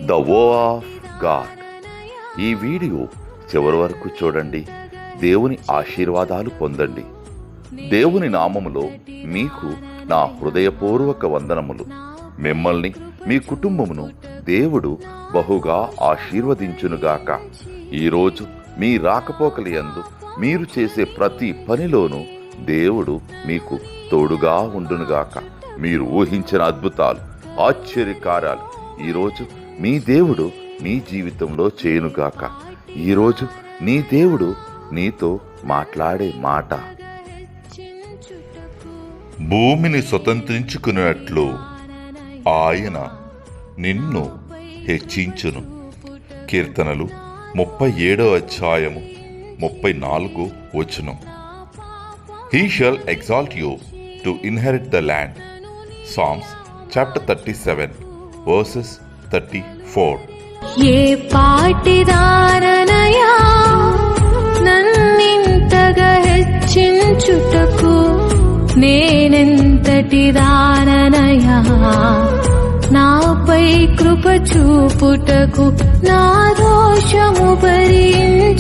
The వో of God. ఈ video చివరి వరకు చూడండి. దేవుని ఆశీర్వాదాలు పొందండి. దేవుని నామములో మీకు నా హృదయపూర్వక వందనములు. మిమ్మల్ని మీ కుటుంబమును దేవుడు బహుగా ఆశీర్వదించునుగాక. ఈరోజు మీ రాకపోకలి యందు మీరు చేసే ప్రతి పనిలోనూ దేవుడు మీకు తోడుగా ఉండునుగాక. మీరు ఊహించిన అద్భుతాలు, ఆశ్చర్యకార్యాలు ఈరోజు మీ దేవుడు మీ జీవితంలో చేయునుగాక. ఈరోజు నీ దేవుడు నీతో మాట్లాడే మాట, భూమిని స్వతంత్రించుకున్నట్లు ఆయన నిన్ను హెచ్చించును. కీర్తనలు 37:34. He shall exalt you to inherit the land. Psalms chapter 37:34. ఏ పాటిదాననయా నన్నింతగా హెచ్చించుటకు, నేనెంతటి దాననయా నాపై కృప చూపుటకు, నా దోషము భరించి